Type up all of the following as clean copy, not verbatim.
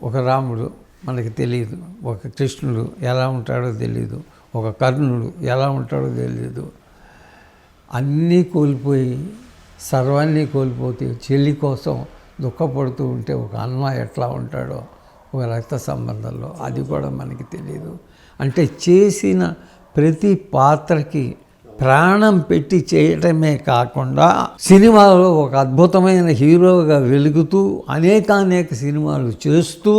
ఒక రాముడు మనకి తెలియదు, ఒక కృష్ణుడు ఎలా ఉంటాడో తెలియదు, ఒక కర్ణుడు ఎలా ఉంటాడో తెలియదు. అన్నీ కోల్పోయి సర్వాన్ని కోల్పోతే చెల్లి కోసం దుఃఖపడుతూ ఉంటే ఒక అన్న ఎట్లా ఉంటాడో ఒక రక్త సంబంధంలో అది కూడా మనకి తెలియదు. అంటే చేసిన ప్రతి పాత్రకి ప్రాణం పెట్టి చేయటమే కాకుండా సినిమాలో ఒక అద్భుతమైన హీరోగా వెలుగుతూ అనేక సినిమాలు చేస్తూ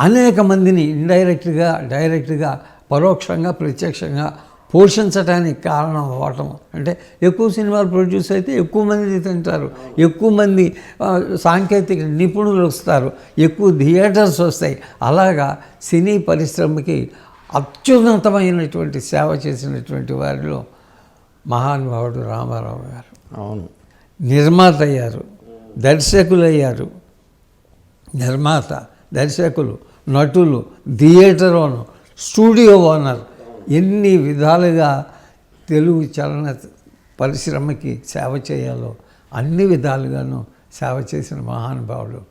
అనేక మందిని ఇండైరెక్ట్గా డైరెక్ట్గా పరోక్షంగా ప్రత్యక్షంగా పోషించడానికి కారణం అవ్వటం. అంటే ఎక్కువ సినిమాలు ప్రొడ్యూస్ అయితే ఎక్కువ మంది తింటారు, ఎక్కువ మంది సాంకేతిక నిపుణులు వస్తారు, ఎక్కువ థియేటర్స్ వస్తాయి. అలాగా సినీ పరిశ్రమకి అత్యున్నతమైనటువంటి సేవ చేసినటువంటి వారిలో మహానుభావుడు రామారావు గారు. అవును, నిర్మాత అయ్యారు, దర్శకులు అయ్యారు. నిర్మాత, దర్శకులు, నటులు, థియేటర్ ఓనర్, స్టూడియో ఓనర్, ఎన్ని విధాలుగా తెలుగు చలన పరిశ్రమకి సేవ చేయాలో అన్ని విధాలుగాను సేవ చేసిన మహానుభావుడు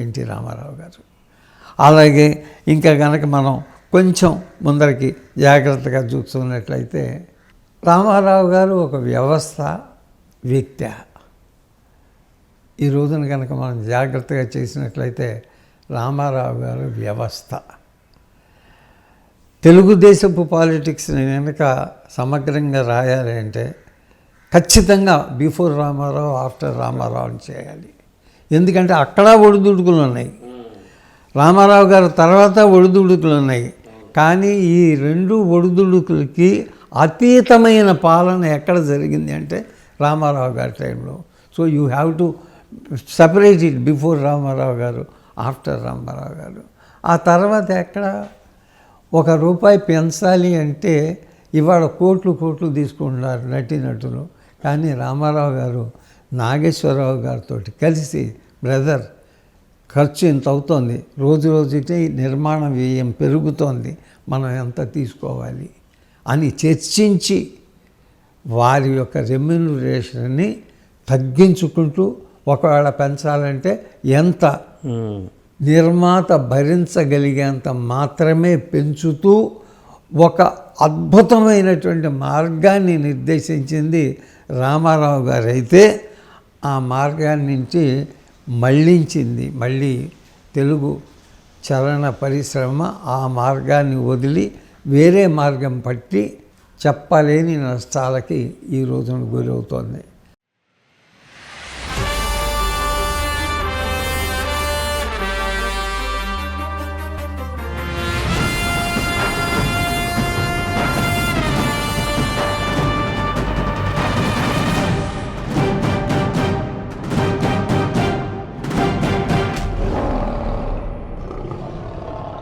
ఎన్టీ రామారావు గారు. అలాగే ఇంకా కనుక మనం కొంచెం ముందరికి జాగ్రత్తగా చూస్తున్నట్లయితే రామారావు గారు ఒక వ్యవస్థ వ్యక్తి. ఈ రోజున కనుక మనం జాగ్రత్తగా చేసినట్లయితే రామారావు గారు వ్యవస్థ. తెలుగుదేశపు పాలిటిక్స్ని కనుక సమగ్రంగా రాయాలి అంటే ఖచ్చితంగా బిఫోర్ రామారావు ఆఫ్టర్ రామారావు అని చేయాలి. ఎందుకంటే అక్కడ ఒడిదుడుకులు ఉన్నాయి, రామారావు గారు తర్వాత ఒడిదుడుకులు ఉన్నాయి. కానీ ఈ రెండు ఒడిదుడుకులకి అతీతమైన పాలన ఎక్కడ జరిగింది అంటే రామారావు గారి టైంలో. So you have to separate it before Ramarao గారు, ఆఫ్టర్ రామారావు గారు. ఆ తర్వాత ఎక్కడ ఒక రూపాయి పెంచాలి అంటే ఇవాళ కోట్లు తీసుకుంటున్నారు నటులు. కానీ రామారావు గారు నాగేశ్వరరావు గారితో కలిసి బ్రదర్ ఖర్చు ఇంత అవుతోంది, రోజుకి నిర్మాణ వ్యయం పెరుగుతోంది, మనం ఎంత తీసుకోవాలి అని చర్చించి వారి యొక్క రెమ్యూనరేషన్ని తగ్గించుకుంటూ ఒకవేళ పెంచాలంటే ఎంత నిర్మాత భరించగలిగేంత మాత్రమే పెంచుతూ ఒక అద్భుతమైనటువంటి మార్గాన్ని నిర్దేశించింది రామారావు గారు. అయితే ఆ మార్గాన్ని నుంచి మళ్ళీ తెలుగు చలన పరిశ్రమ ఆ మార్గాన్ని వదిలి వేరే మార్గం పట్టి చెప్పలేని నష్టాలకి ఈ రోజున గురవుతోంది.